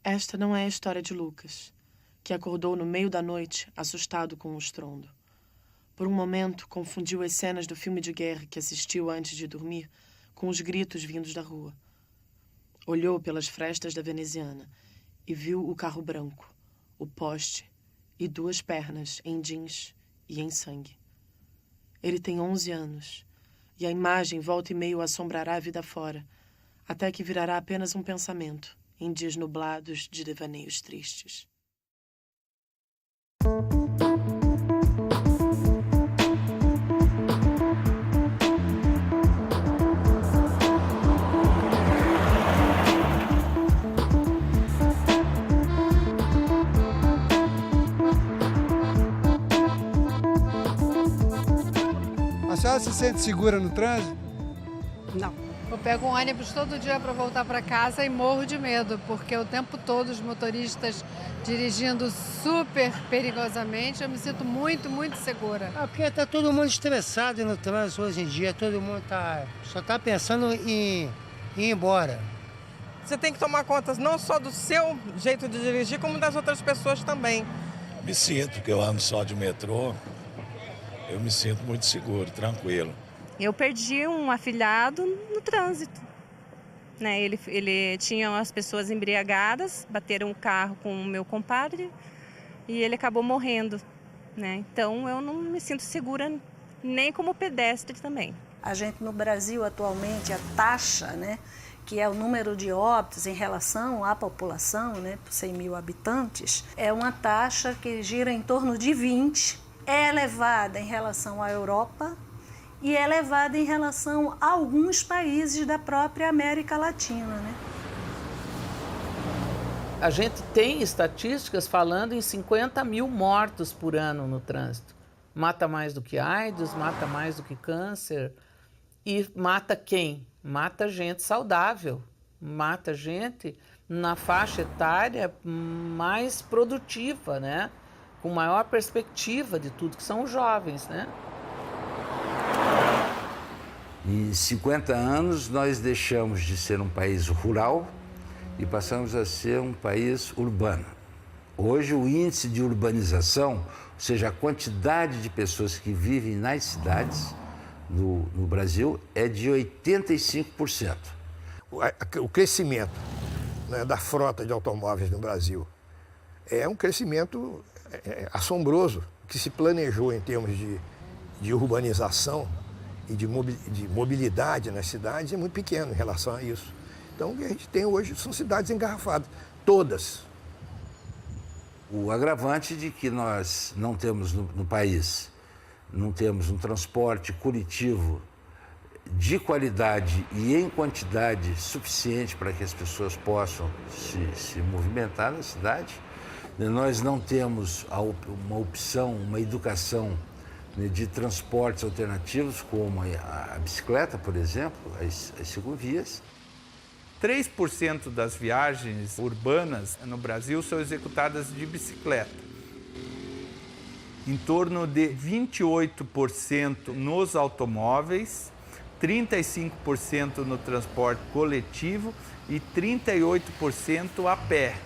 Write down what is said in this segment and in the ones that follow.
Esta não é a história de Lucas, que acordou no meio da noite, assustado com o estrondo. Por um momento, confundiu as cenas do filme de guerra que assistiu antes de dormir com os gritos vindos da rua. Olhou pelas frestas da veneziana e viu o carro branco, o poste e 2 pernas em jeans e em sangue. Ele tem 11 anos e a imagem volta e meio assombrará a vida fora, até que virará apenas um pensamento em dias nublados de devaneios tristes. A senhora se sente segura no trânsito? Não. Eu pego um ônibus todo dia para voltar para casa e morro de medo, porque o tempo todo os motoristas dirigindo super perigosamente, eu me sinto muito, muito segura. Porque está todo mundo estressado no trânsito hoje em dia, todo mundo só está pensando em ir embora. Você tem que tomar conta não só do seu jeito de dirigir, como das outras pessoas também. Me sinto, que eu ando só de metrô, eu me sinto muito seguro, tranquilo. Eu perdi um afilhado no trânsito, né? Ele tinha as pessoas embriagadas, bateram o carro com o meu compadre e ele acabou morrendo, né? Então eu não me sinto segura nem como pedestre também. A gente no Brasil atualmente, a taxa, né, que é o número de óbitos em relação à população, né, por 100 mil habitantes, é uma taxa que gira em torno de 20. É elevada em relação à Europa, e é elevada em relação a alguns países da própria América Latina, né? A gente tem estatísticas falando em 50 mil mortos por ano no trânsito. Mata mais do que AIDS, mata mais do que câncer. E mata quem? Mata gente saudável. Mata gente na faixa etária mais produtiva, né? Com maior perspectiva de tudo, que são os jovens, né? Em 50 anos, nós deixamos de ser um país rural e passamos a ser um país urbano. Hoje, o índice de urbanização, ou seja, a quantidade de pessoas que vivem nas cidades no Brasil, é de 85%. O crescimento, né, da frota de automóveis no Brasil é um crescimento assombroso, que se planejou em termos de urbanização e de mobilidade nas cidades é muito pequeno em relação a isso. Então, o que a gente tem hoje são cidades engarrafadas, todas. O agravante de que nós não temos no país, não temos um transporte coletivo de qualidade e em quantidade suficiente para que as pessoas possam se movimentar na cidade. Nós não temos uma opção, uma educação de transportes alternativos, como a bicicleta, por exemplo, as ciclovias. 3% das viagens urbanas no Brasil são executadas de bicicleta. Em torno de 28% nos automóveis, 35% no transporte coletivo e 38% a pé.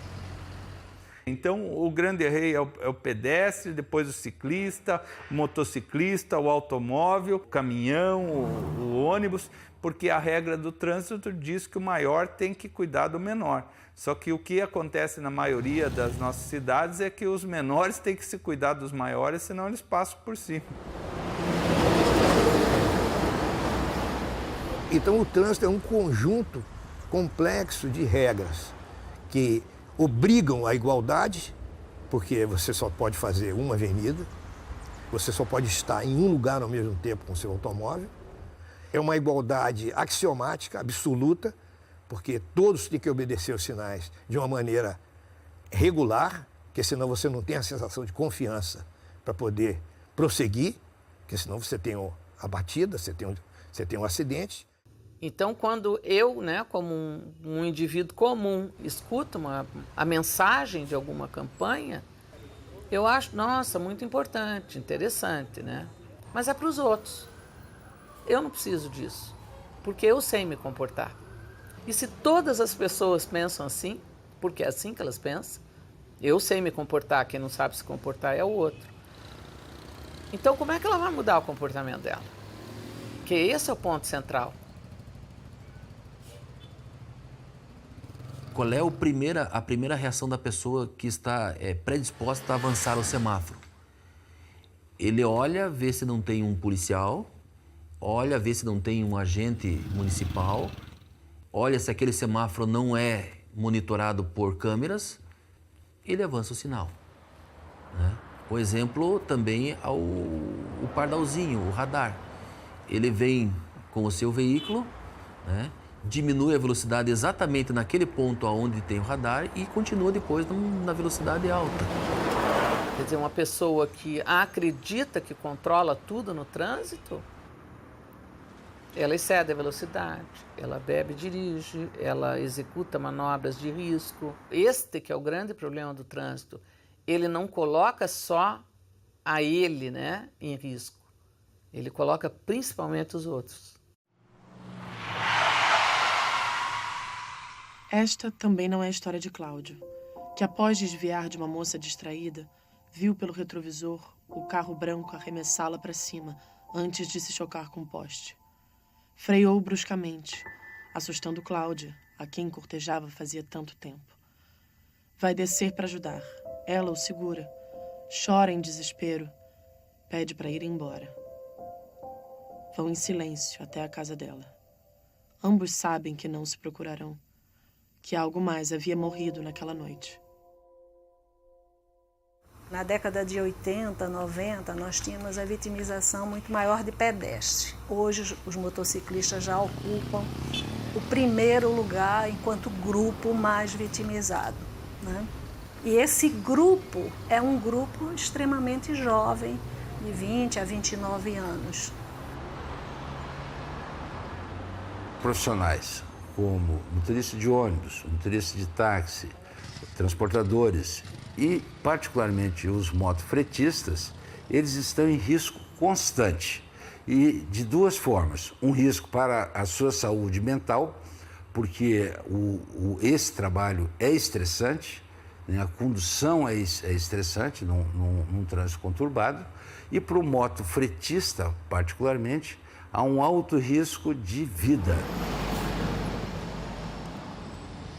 Então, o grande rei é o pedestre, depois o ciclista, o motociclista, o automóvel, o caminhão, o ônibus, porque a regra do trânsito diz que o maior tem que cuidar do menor. Só que o que acontece na maioria das nossas cidades é que os menores têm que se cuidar dos maiores, senão eles passam por cima. Então, o trânsito é um conjunto complexo de regras que obrigam à igualdade, porque você só pode fazer uma avenida, você só pode estar em um lugar ao mesmo tempo com seu automóvel. É uma igualdade axiomática, absoluta, porque todos têm que obedecer os sinais de uma maneira regular, porque senão você não tem a sensação de confiança para poder prosseguir, porque senão você tem a batida, você tem um acidente. Então, quando eu, né, como um indivíduo comum, escuto a mensagem de alguma campanha, eu acho, nossa, muito importante, interessante, né? Mas é para os outros. Eu não preciso disso, porque eu sei me comportar. E se todas as pessoas pensam assim, porque é assim que elas pensam. Eu sei me comportar, quem não sabe se comportar é o outro. Então, como é que ela vai mudar o comportamento dela? Porque esse é o ponto central. Qual é a primeira reação da pessoa que está predisposta a avançar o semáforo? Ele olha, vê se não tem um policial, olha, vê se não tem um agente municipal, olha se aquele semáforo não é monitorado por câmeras, ele avança o sinal, né? O exemplo também é o pardalzinho, o radar. Ele vem com o seu veículo, né? Diminui a velocidade exatamente naquele ponto onde tem o radar e continua depois na velocidade alta. Quer dizer, uma pessoa que acredita que controla tudo no trânsito, ela excede a velocidade, ela bebe e dirige, ela executa manobras de risco. Este que é o grande problema do trânsito, ele não coloca só a ele, né, em risco, ele coloca principalmente os outros. Esta também não é a história de Cláudio, que após desviar de uma moça distraída, viu pelo retrovisor o carro branco arremessá-la para cima antes de se chocar com o poste. Freou bruscamente, assustando Cláudia, a quem cortejava fazia tanto tempo. Vai descer para ajudar. Ela o segura, chora em desespero, pede para ir embora. Vão em silêncio até a casa dela. Ambos sabem que não se procurarão, que algo mais havia morrido naquela noite. Na década de 80, 90, nós tínhamos a vitimização muito maior de pedestre. Hoje, os motociclistas já ocupam o primeiro lugar enquanto grupo mais vitimizado, né? E esse grupo é um grupo extremamente jovem, de 20 a 29 anos. Profissionais como motorista de ônibus, motorista de táxi, transportadores e, particularmente, os motofretistas, eles estão em risco constante e de duas formas. Um risco para a sua saúde mental, porque esse trabalho é estressante, né? A condução é estressante num trânsito conturbado, e para o motofretista, particularmente, há um alto risco de vida.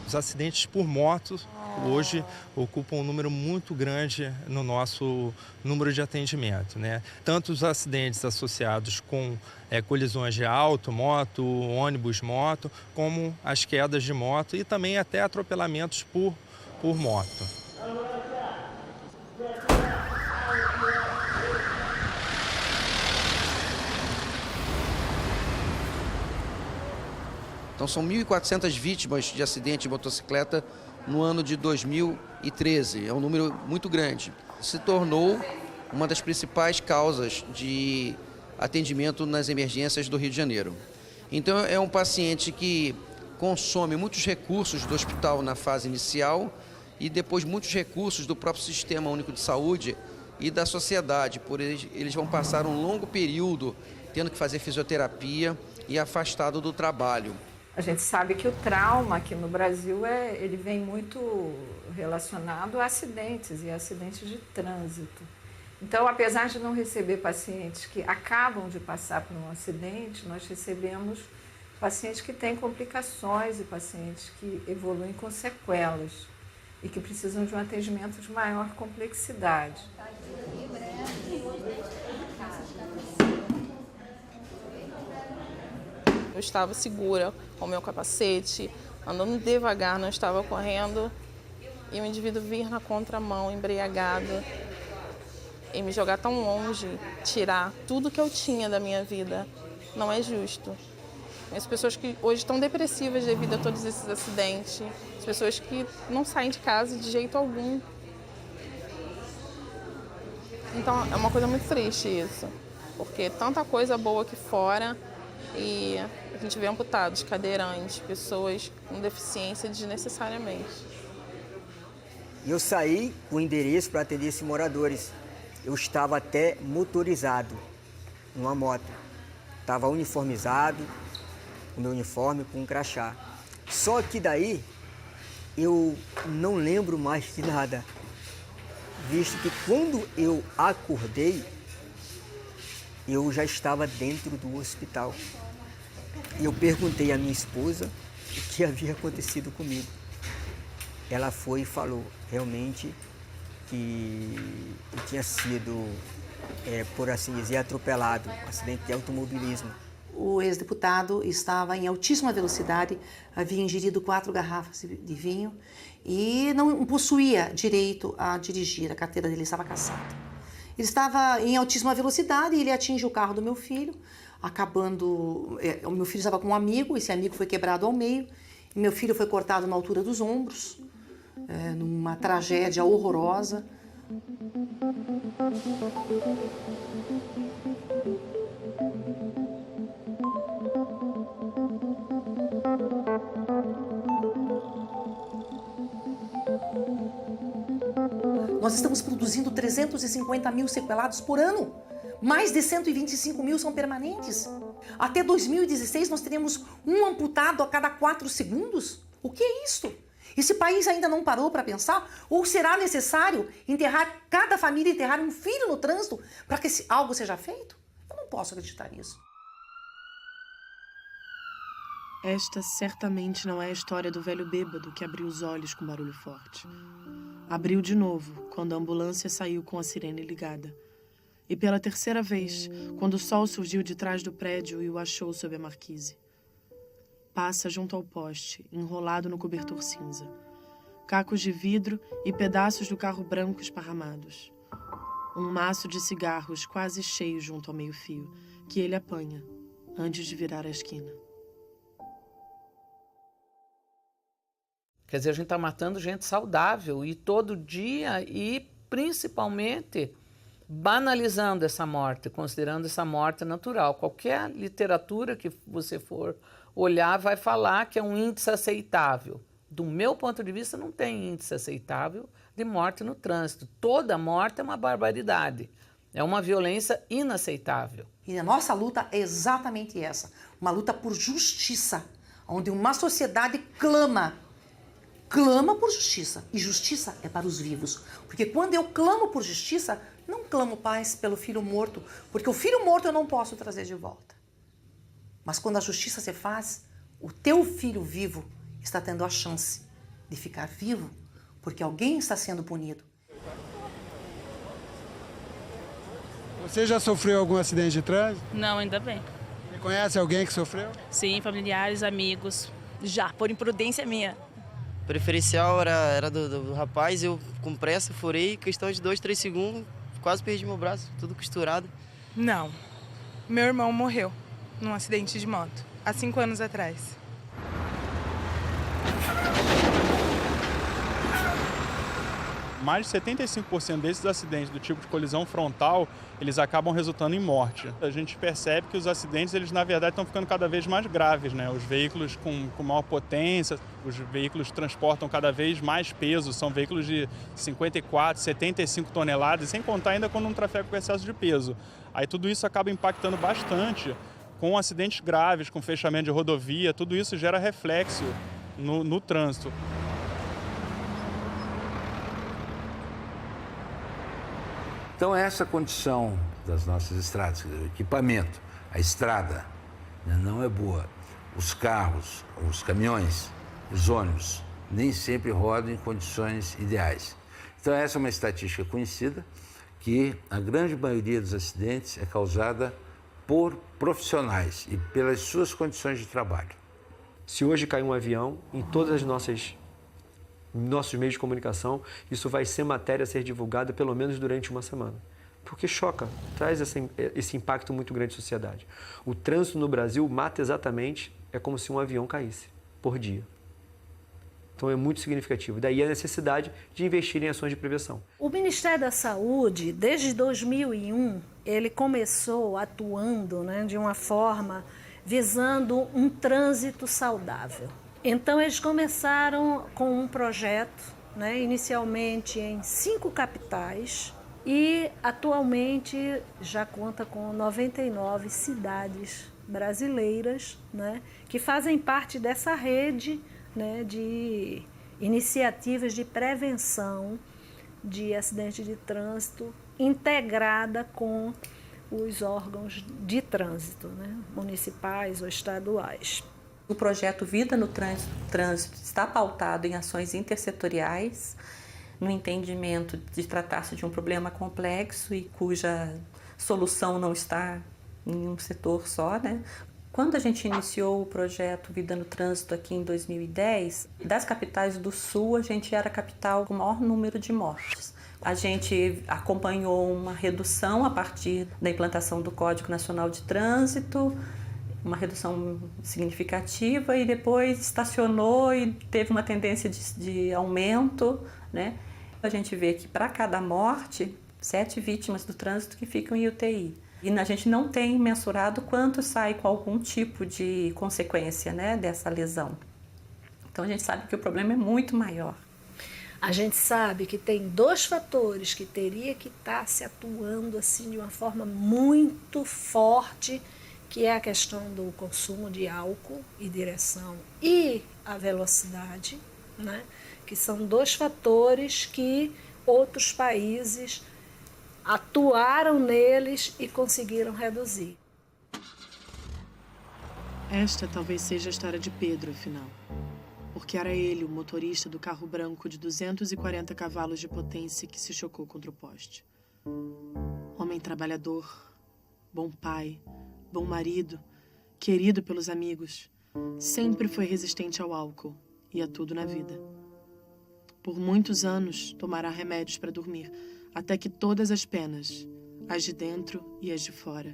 Os acidentes por moto hoje ocupam um número muito grande no nosso número de atendimento, né? Tanto os acidentes associados com colisões de auto, moto, ônibus, moto, como as quedas de moto e também até atropelamentos por moto. Então são 1.400 vítimas de acidente de motocicleta no ano de 2013. É um número muito grande. Se tornou uma das principais causas de atendimento nas emergências do Rio de Janeiro. Então é um paciente que consome muitos recursos do hospital na fase inicial e depois muitos recursos do próprio Sistema Único de Saúde e da sociedade, por eles vão passar um longo período tendo que fazer fisioterapia e afastado do trabalho. A gente sabe que o trauma aqui no Brasil ele vem muito relacionado a acidentes e acidentes de trânsito. Então, apesar de não receber pacientes que acabam de passar por um acidente, nós recebemos pacientes que têm complicações e pacientes que evoluem com sequelas e que precisam de um atendimento de maior complexidade. Eu estava segura com o meu capacete, andando devagar, não estava correndo, e o indivíduo vir na contramão, embriagado, e me jogar tão longe, tirar tudo que eu tinha da minha vida. Não é justo. As pessoas que hoje estão depressivas devido a todos esses acidentes, as pessoas que não saem de casa de jeito algum. Então é uma coisa muito triste isso, porque tanta coisa boa aqui fora e a gente vê amputados, cadeirantes, pessoas com deficiência desnecessariamente. Eu saí com o endereço para atender esses moradores. Eu estava até motorizado, numa moto. Estava uniformizado, o meu uniforme com um crachá. Só que daí eu não lembro mais de nada, visto que quando eu acordei, eu já estava dentro do hospital. Eu perguntei à minha esposa o que havia acontecido comigo. Ela foi e falou realmente que eu tinha sido, por assim dizer, atropelado, um acidente de automobilismo. O ex-deputado estava em altíssima velocidade, havia ingerido 4 garrafas de vinho e não possuía direito a dirigir, a carteira dele estava cassada. Ele estava em altíssima velocidade e ele atinge o carro do meu filho, acabando... O meu filho estava com um amigo, esse amigo foi quebrado ao meio, e meu filho foi cortado na altura dos ombros, numa tragédia horrorosa. Nós estamos produzindo 350 mil sequelados por ano. Mais de 125 mil são permanentes. Até 2016 nós teremos um amputado a cada 4 segundos. O que é isso? Esse país ainda não parou para pensar? Ou será necessário enterrar, cada família enterrar um filho no trânsito para que algo seja feito? Eu não posso acreditar nisso. Esta certamente não é a história do velho bêbado que abriu os olhos com barulho forte. Abriu de novo, quando a ambulância saiu com a sirene ligada. E pela terceira vez, quando o sol surgiu de trás do prédio e o achou sob a marquise. Passa junto ao poste, enrolado no cobertor cinza. Cacos de vidro e pedaços do carro branco esparramados. Um maço de cigarros quase cheio junto ao meio-fio, que ele apanha, antes de virar a esquina. Quer dizer, a gente está matando gente saudável e todo dia e principalmente banalizando essa morte, considerando essa morte natural. Qualquer literatura que você for olhar vai falar que é um índice aceitável. Do meu ponto de vista, não tem índice aceitável de morte no trânsito. Toda morte é uma barbaridade. É uma violência inaceitável. E a nossa luta é exatamente essa. Uma luta por justiça, onde uma sociedade clama por justiça. E justiça é para os vivos. Porque quando eu clamo por justiça, não clamo paz pelo filho morto, porque o filho morto eu não posso trazer de volta. Mas quando a justiça se faz, o teu filho vivo está tendo a chance de ficar vivo, porque alguém está sendo punido. Você já sofreu algum acidente de trânsito? Não, ainda bem. Você conhece alguém que sofreu? Sim, familiares, amigos. Já, por imprudência minha. O preferencial era do rapaz, eu com pressa furei, questão de 2, 3 segundos, quase perdi meu braço, tudo costurado. Não, meu irmão morreu num acidente de moto, há 5 anos atrás. Mais de 75% desses acidentes do tipo de colisão frontal, eles acabam resultando em morte. A gente percebe que os acidentes, eles na verdade estão ficando cada vez mais graves, né? Os veículos com maior potência, os veículos transportam cada vez mais peso, são veículos de 54, 75 toneladas, sem contar ainda quando um trafega com excesso de peso. Aí tudo isso acaba impactando bastante com acidentes graves, com fechamento de rodovia, tudo isso gera reflexo no trânsito. Então, essa condição das nossas estradas, o equipamento, a estrada, não é boa. Os carros, os caminhões, os ônibus, nem sempre rodam em condições ideais. Então, essa é uma estatística conhecida, que a grande maioria dos acidentes é causada por profissionais e pelas suas condições de trabalho. Se hoje cai um avião, em todas as nossos meios de comunicação, isso vai ser matéria a ser divulgada pelo menos durante uma semana. Porque choca, traz esse impacto muito grande na sociedade. O trânsito no Brasil mata exatamente, é como se um avião caísse por dia. Então é muito significativo. Daí a necessidade de investir em ações de prevenção. O Ministério da Saúde, desde 2001, ele começou atuando, de uma forma visando um trânsito saudável. Então, eles começaram com um projeto, inicialmente em 5 capitais e atualmente já conta com 99 cidades brasileiras, que fazem parte dessa rede de iniciativas de prevenção de acidente de trânsito integrada com os órgãos de trânsito, né, municipais ou estaduais. O projeto Vida no Trânsito está pautado em ações intersetoriais, no entendimento de tratar-se de um problema complexo e cuja solução não está em um setor só, né? Quando a gente iniciou o projeto Vida no Trânsito aqui em 2010, das capitais do Sul, a gente era a capital com o maior número de mortes. A gente acompanhou uma redução a partir da implantação do Código Nacional de Trânsito, uma redução significativa, e depois estacionou e teve uma tendência de aumento, né? A gente vê que para cada morte, 7 vítimas do trânsito que ficam em UTI. E a gente não tem mensurado quanto sai com algum tipo de consequência, né, dessa lesão. Então a gente sabe que o problema é muito maior. A gente sabe que tem 2 fatores que teria que estar se atuando assim de uma forma muito forte, que é a questão do consumo de álcool e direção e a velocidade, né? Que são 2 fatores que outros países atuaram neles e conseguiram reduzir. Esta talvez seja a história de Pedro, afinal. Porque era ele, o motorista do carro branco de 240 cavalos de potência que se chocou contra o poste. Homem trabalhador, bom pai, bom marido, querido pelos amigos, sempre foi resistente ao álcool e a tudo na vida. Por muitos anos, tomará remédios para dormir, até que todas as penas, as de dentro e as de fora,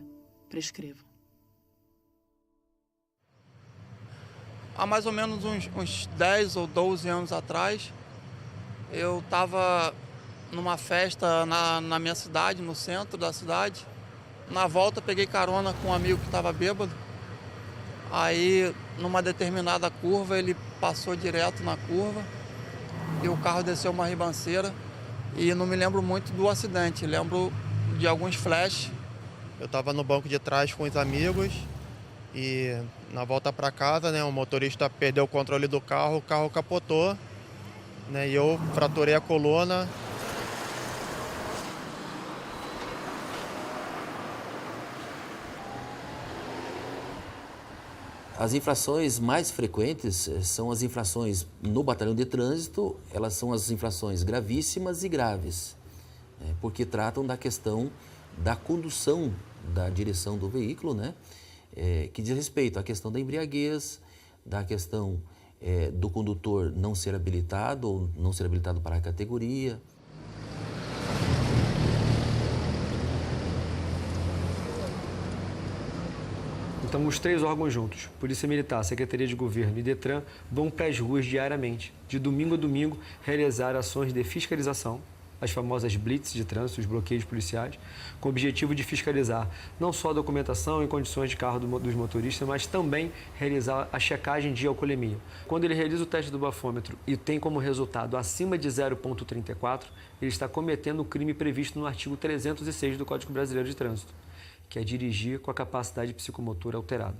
prescrevam. Há mais ou menos uns 10 ou 12 anos atrás, eu estava numa festa na minha cidade, no centro da cidade. Na volta, peguei carona com um amigo que estava bêbado. Aí, numa determinada curva, ele passou direto na curva e o carro desceu uma ribanceira. E não me lembro muito do acidente, lembro de alguns flashes. Eu estava no banco de trás com os amigos e na volta para casa, né, o motorista perdeu o controle do carro, o carro capotou, né, e eu fraturei a coluna. As infrações mais frequentes são as infrações no batalhão de trânsito, elas são as infrações gravíssimas e graves, porque tratam da questão da condução da direção do veículo, né? Que diz respeito à questão da embriaguez, da questão do condutor não ser habilitado ou não ser habilitado para a categoria. Então, os 3 órgãos juntos, Polícia Militar, Secretaria de Governo e Detran, vão para as ruas diariamente, de domingo a domingo, realizar ações de fiscalização, as famosas blitz de trânsito, os bloqueios policiais, com o objetivo de fiscalizar não só a documentação e condições de carro dos motoristas, mas também realizar a checagem de alcoolemia. Quando ele realiza o teste do bafômetro e tem como resultado acima de 0,34, ele está cometendo o crime previsto no artigo 306 do Código Brasileiro de Trânsito, que é dirigir com a capacidade psicomotora alterada.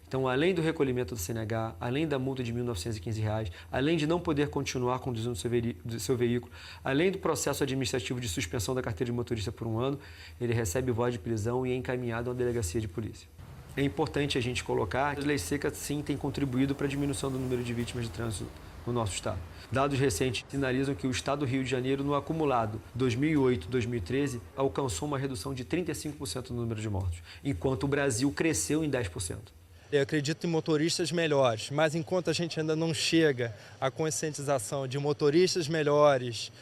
Então, além do recolhimento do CNH, além da multa de R$ 1.915, além de não poder continuar conduzindo o seu veículo, além do processo administrativo de suspensão da carteira de motorista por 1 ano, ele recebe voz de prisão e é encaminhado a uma delegacia de polícia. É importante a gente colocar que a lei seca, sim, tem contribuído para a diminuição do número de vítimas de trânsito no nosso estado. Dados recentes sinalizam que o estado do Rio de Janeiro, no acumulado 2008-2013, alcançou uma redução de 35% no número de mortos, enquanto o Brasil cresceu em 10%. Eu acredito em motoristas melhores, mas enquanto a gente ainda não chega à conscientização de motoristas melhores,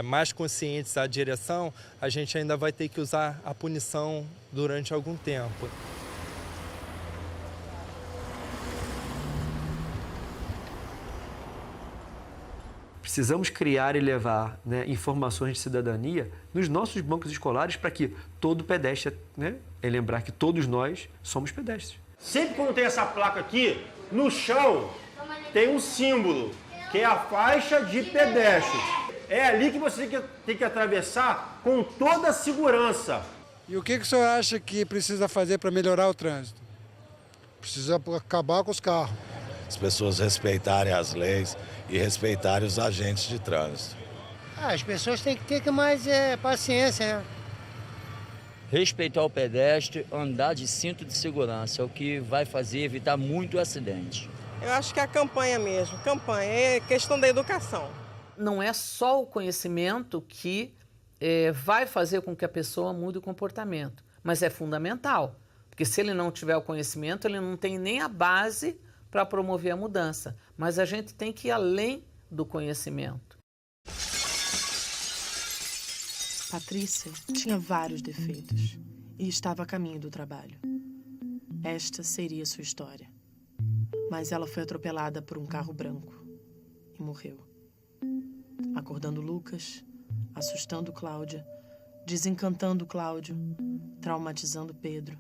mais conscientes à direção, a gente ainda vai ter que usar a punição durante algum tempo. Precisamos criar e levar, né, informações de cidadania nos nossos bancos escolares para que todo pedestre, né, lembrar que todos nós somos pedestres. Sempre quando tem essa placa aqui, no chão tem um símbolo, que é a faixa de pedestres. É ali que você tem que atravessar com toda a segurança. E o que o senhor acha que precisa fazer para melhorar o trânsito? Precisa acabar com os carros. as pessoas respeitarem as leis e respeitarem os agentes de trânsito. As pessoas têm que ter mais paciência, né? Respeitar o pedestre, andar de cinto de segurança, é o que vai fazer evitar muito acidente. Eu acho que é a campanha mesmo, é questão da educação. Não é só o conhecimento que vai fazer com que a pessoa mude o comportamento, mas é fundamental, porque se ele não tiver o conhecimento, ele não tem nem a base para promover a mudança, mas a gente tem que ir além do conhecimento. Patrícia tinha vários defeitos e estava a caminho do trabalho. Esta seria sua história. Mas ela foi atropelada por um carro branco e morreu. Acordando Lucas, assustando Cláudia, desencantando Cláudio, traumatizando Pedro,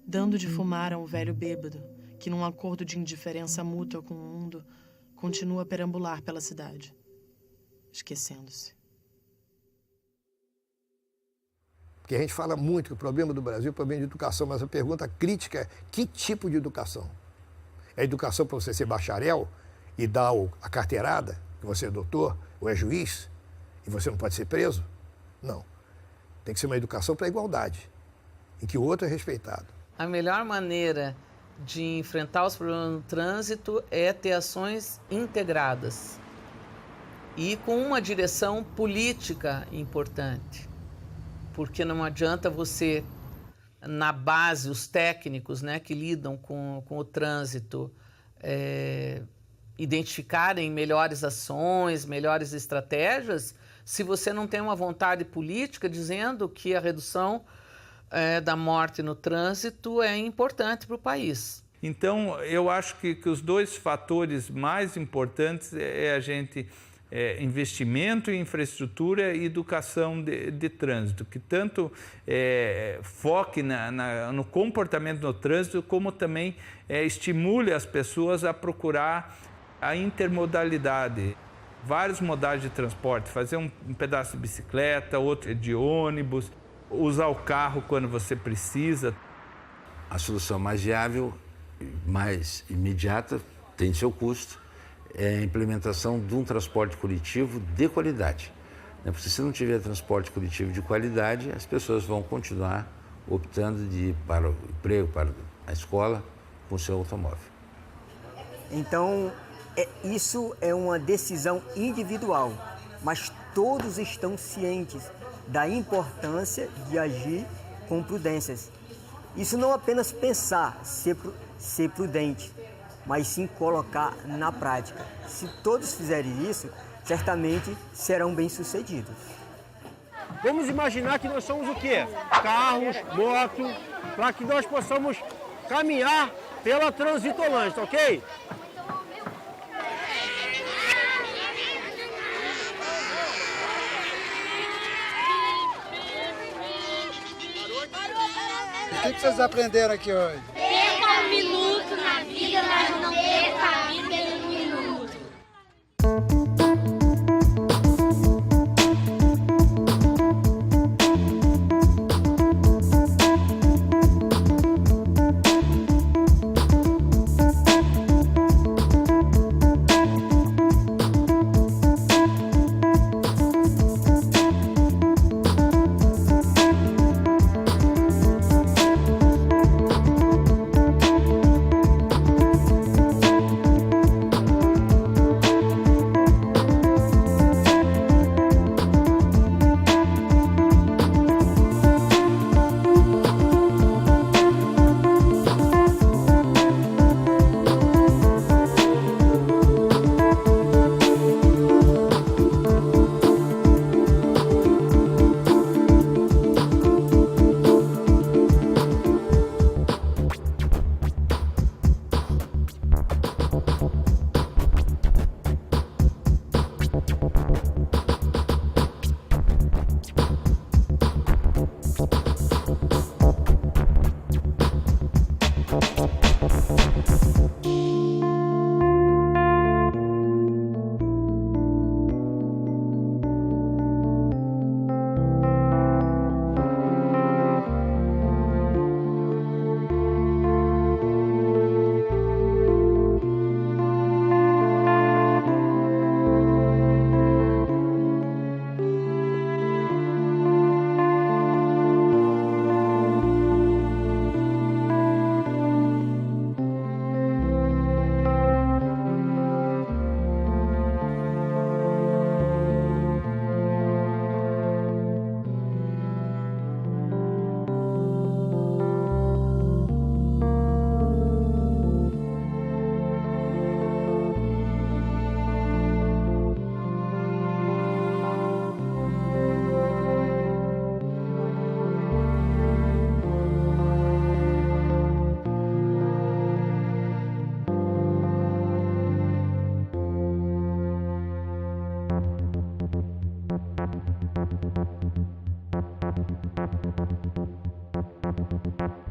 dando de fumar a um velho bêbado que, num acordo de indiferença mútua com o mundo, continua a perambular pela cidade, esquecendo-se. Porque a gente fala muito que o problema do Brasil é o problema de educação, mas a pergunta crítica é: que tipo de educação? É educação para você ser bacharel e dar a carteirada, que você é doutor ou é juiz, e você não pode ser preso? Não. Tem que ser uma educação para a igualdade, em que o outro é respeitado. A melhor maneira de enfrentar os problemas no trânsito é ter ações integradas e com uma direção política importante. Porque não adianta você, na base, os técnicos, né, que lidam com o trânsito, identificarem melhores ações, melhores estratégias, se você não tem uma vontade política dizendo que a redução da morte no trânsito é importante para o país. Então, eu acho que os dois fatores mais importantes é a gente... investimento em infraestrutura e educação de trânsito, que tanto foque no comportamento no trânsito, como também estimule as pessoas a procurar a intermodalidade. Vários modais de transporte, fazer um pedaço de bicicleta, outro de ônibus, usar o carro quando você precisa. A solução mais viável, mais imediata, tem seu custo, é a implementação de um transporte coletivo de qualidade. Porque se não tiver transporte coletivo de qualidade, as pessoas vão continuar optando de ir para o emprego, para a escola, com o seu automóvel. Então, isso é uma decisão individual, mas todos estão cientes da importância de agir com prudências. Isso não apenas pensar, ser prudente, mas sim colocar na prática. Se todos fizerem isso, certamente serão bem-sucedidos. Vamos imaginar que nós somos o quê? Carros, moto, para que nós possamos caminhar pela Transitolândia, ok? O que vocês aprenderam aqui hoje? Perca um minuto na vida, mas não perca a vida em um minuto. Música